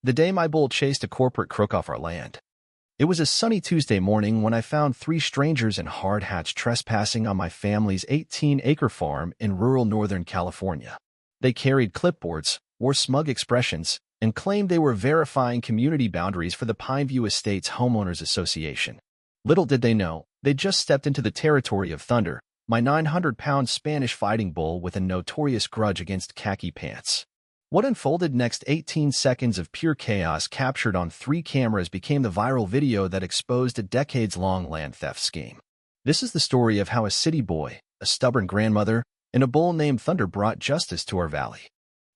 The day my bull chased a corporate crook off our land. It was a sunny Tuesday morning when I found three strangers in hard hats trespassing on my family's 18-acre farm in rural Northern California. They carried clipboards, wore smug expressions, and claimed they were verifying community boundaries for the Pineview Estates Homeowners Association. Little did they know, they'd just stepped into the territory of Thunder, my 900-pound Spanish fighting bull with a notorious grudge against khaki pants. What unfolded next 18 seconds of pure chaos captured on 3 cameras became the viral video that exposed a decades-long land theft scheme. This is the story of how a city boy, a stubborn grandmother, and a bull named Thunder brought justice to our valley.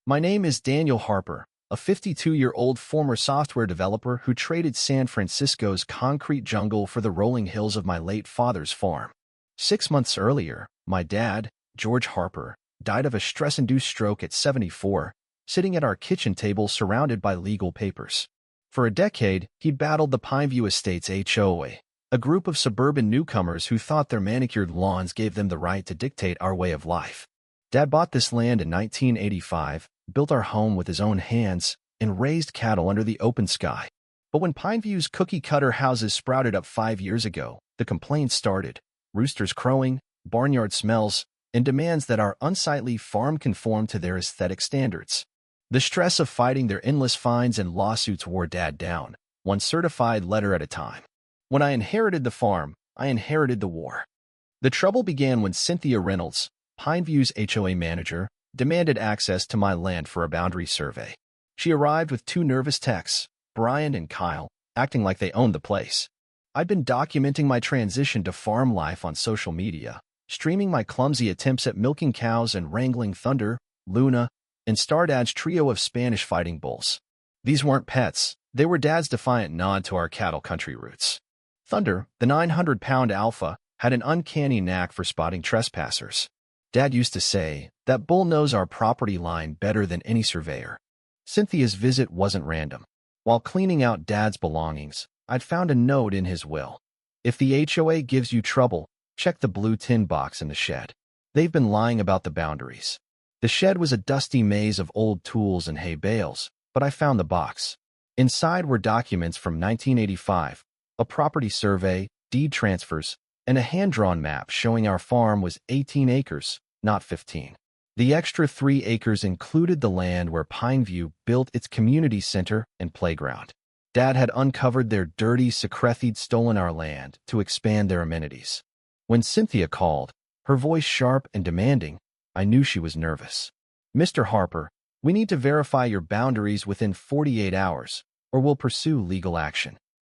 My name is Daniel Harper, a 52-year-old former software developer who traded San Francisco's concrete jungle for the rolling hills of my late father's farm. 6 months earlier, my dad, George Harper, died of a stress-induced stroke at 74, sitting at our kitchen table surrounded by legal papers. For a decade, he'd battled the Pineview Estates HOA, a group of suburban newcomers who thought their manicured lawns gave them the right to dictate our way of life. Dad bought this land in 1985, built our home with his own hands, and raised cattle under the open sky. But when Pineview's cookie-cutter houses sprouted up 5 years ago, the complaints started: roosters crowing, barnyard smells, and demands that our unsightly farm conform to their aesthetic standards. The stress of fighting their endless fines and lawsuits wore Dad down, one certified letter at a time. When I inherited the farm, I inherited the war. The trouble began when Cynthia Reynolds, Pineview's HOA manager, demanded access to my land for a boundary survey. She arrived with 2 nervous techs, Brian and Kyle, acting like they owned the place. I'd been documenting my transition to farm life on social media, streaming my clumsy attempts at milking cows and wrangling Thunder, Luna, and Stardad's trio of Spanish fighting bulls. These weren't pets, they were Dad's defiant nod to our cattle country roots. Thunder, the 900-pound alpha, had an uncanny knack for spotting trespassers. Dad used to say, "That bull knows our property line better than any surveyor." Cynthia's visit wasn't random. While cleaning out Dad's belongings, I'd found a note in his will. "If the HOA gives you trouble, check the blue tin box in the shed. They've been lying about the boundaries." The shed was a dusty maze of old tools and hay bales, but I found the box. Inside were documents from 1985, a property survey, deed transfers, and a hand-drawn map showing our farm was 18 acres, not 15. The extra 3 acres included the land where Pineview built its community center and playground. Dad had uncovered their dirty secrethied stolen our land to expand their amenities. When Cynthia called, her voice sharp and demanding, I knew she was nervous. "Mr. Harper, we need to verify your boundaries within 48 hours, or we'll pursue legal action."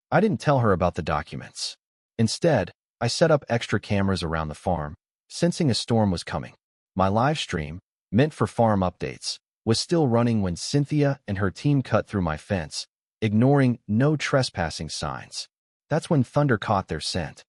I didn't tell her about the documents. Instead, I set up extra cameras around the farm, sensing a storm was coming. My live stream, meant for farm updates, was still running when Cynthia and her team cut through my fence, ignoring no trespassing signs. That's when Thunder caught their scent.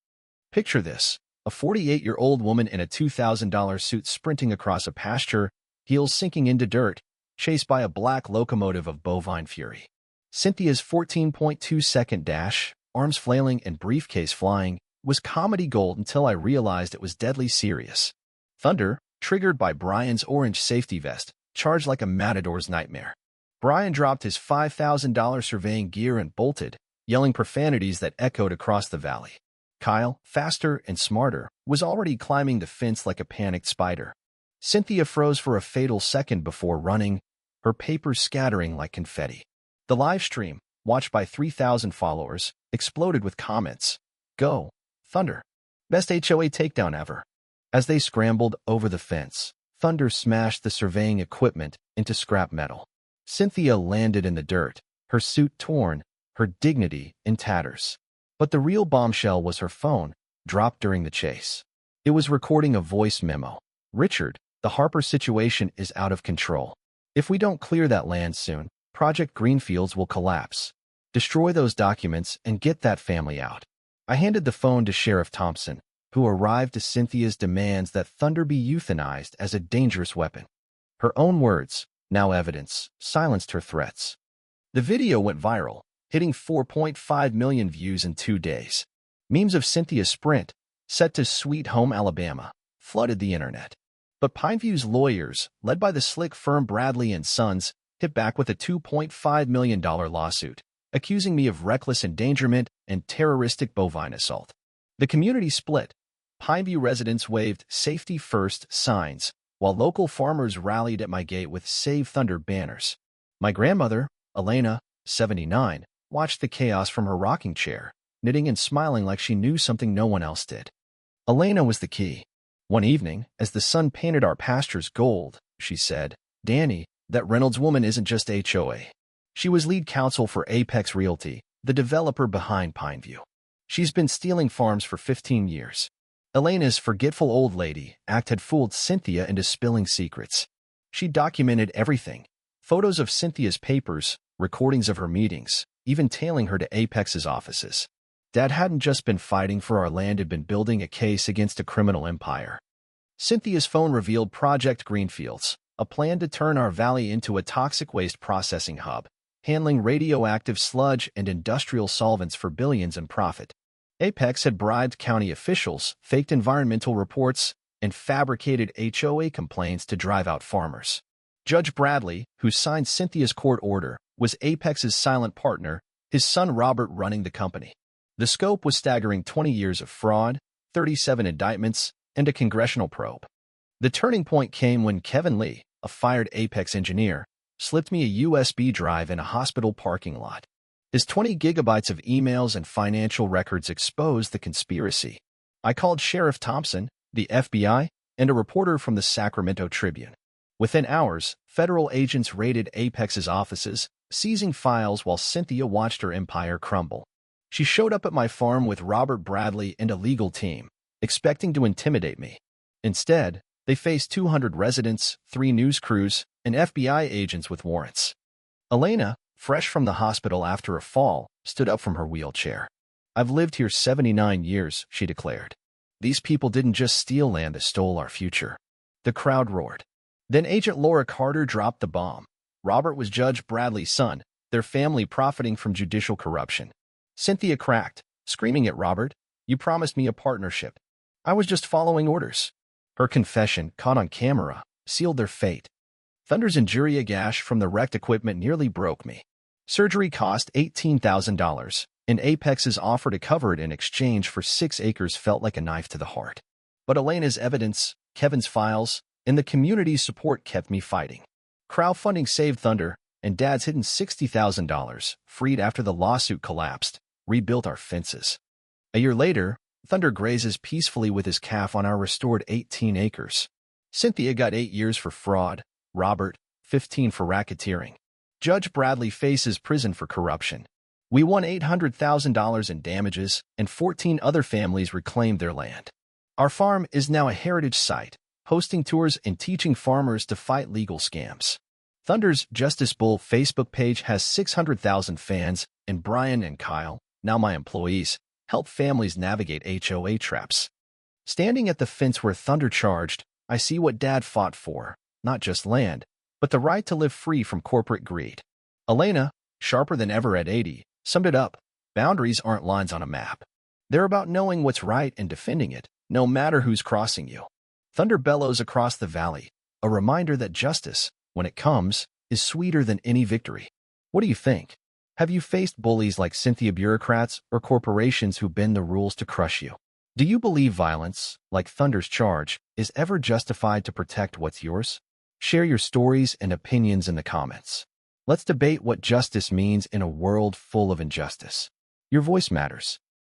Picture this: a 48-year-old woman in a $2,000 suit sprinting across a pasture, heels sinking into dirt, chased by a black locomotive of bovine fury. Cynthia's 14.2-second dash, arms flailing and briefcase flying, was comedy gold until I realized it was deadly serious. Thunder, triggered by Brian's orange safety vest, charged like a matador's nightmare. Brian dropped his $5,000 surveying gear and bolted, yelling profanities that echoed across the valley. Kyle, faster and smarter, was already climbing the fence like a panicked spider. Cynthia froze for a fatal second before running, her papers scattering like confetti. The live stream, watched by 3,000 followers, exploded with comments. "Go, Thunder. Best HOA takedown ever." As they scrambled over the fence, Thunder smashed the surveying equipment into scrap metal. Cynthia landed in the dirt, her suit torn, her dignity in tatters. But the real bombshell was her phone, dropped during the chase. It was recording a voice memo. "Richard, the Harper situation is out of control. If we don't clear that land soon, Project Greenfields will collapse. Destroy those documents and get that family out." I handed the phone to Sheriff Thompson, who arrived to Cynthia's demands that Thunder be euthanized as a dangerous weapon. Her own words, now evidence, silenced her threats. The video went viral, hitting 4.5 million views in 2 days. Memes of Cynthia's sprint, set to Sweet Home Alabama, flooded the internet. But Pineview's lawyers, led by the slick firm Bradley & Sons, hit back with a $2.5 million lawsuit, accusing me of reckless endangerment and terroristic bovine assault. The community split. Pineview residents waved "Safety First" signs, while local farmers rallied at my gate with "Save Thunder" banners. My grandmother, Elena, 79, watched the chaos from her rocking chair, knitting and smiling like she knew something no one else did. Elena was the key. One evening, as the sun painted our pastures gold, she said, "Danny, that Reynolds woman isn't just HOA. She was lead counsel for Apex Realty, the developer behind Pineview. She's been stealing farms for 15 years. Elena's forgetful old lady act had fooled Cynthia into spilling secrets. She documented everything. Photos of Cynthia's papers, recordings of her meetings, even tailing her to Apex's offices. Dad hadn't just been fighting for our land, had been building a case against a criminal empire. Cynthia's phone revealed Project Greenfields, a plan to turn our valley into a toxic waste processing hub, handling radioactive sludge and industrial solvents for billions in profit. Apex had bribed county officials, faked environmental reports, and fabricated HOA complaints to drive out farmers. Judge Bradley, who signed Cynthia's court order, was Apex's silent partner, his son Robert running the company. The scope was staggering: 20 years of fraud, 37 indictments, and a congressional probe. The turning point came when Kevin Lee, a fired Apex engineer, slipped me a USB drive in a hospital parking lot. His 20 gigabytes of emails and financial records exposed the conspiracy. I called Sheriff Thompson, the FBI, and a reporter from the Sacramento Tribune. Within hours, federal agents raided Apex's offices, seizing files while Cynthia watched her empire crumble. She showed up at my farm with Robert Bradley and a legal team, expecting to intimidate me. Instead, they faced 200 residents, 3 news crews, and FBI agents with warrants. Elena, fresh from the hospital after a fall, stood up from her wheelchair. "I've lived here 79 years, she declared. "These people didn't just steal land, they stole our future." The crowd roared. Then Agent Laura Carter dropped the bomb. Robert was Judge Bradley's son, their family profiting from judicial corruption. Cynthia cracked, screaming at Robert, "You promised me a partnership. I was just following orders." Her confession, caught on camera, sealed their fate. Thunder's injury gash from the wrecked equipment nearly broke me. Surgery cost $18,000, and Apex's offer to cover it in exchange for 6 acres felt like a knife to the heart. But Elena's evidence, Kevin's files, and the community's support kept me fighting. Crowdfunding saved Thunder, and Dad's hidden $60,000, freed after the lawsuit collapsed, rebuilt our fences. A year later, Thunder grazes peacefully with his calf on our restored 18 acres. Cynthia got 8 years for fraud, Robert, 15 for racketeering. Judge Bradley faces prison for corruption. We won $800,000 in damages, and 14 other families reclaimed their land. Our farm is now a heritage site, hosting tours and teaching farmers to fight legal scams. Thunder's Justice Bull Facebook page has 600,000 fans, and Brian and Kyle, now my employees, help families navigate HOA traps. Standing at the fence where Thunder charged, I see what Dad fought for, not just land, but the right to live free from corporate greed. Elena, sharper than ever at 80, summed it up: boundaries aren't lines on a map. They're about knowing what's right and defending it, no matter who's crossing you. Thunder bellows across the valley, a reminder that justice, when it comes, is sweeter than any victory. What do you think? Have you faced bullies like Cynthia, bureaucrats, or corporations who bend the rules to crush you? Do you believe violence, like Thunder's charge, is ever justified to protect what's yours? Share your stories and opinions in the comments. Let's debate what justice means in a world full of injustice. Your voice matters.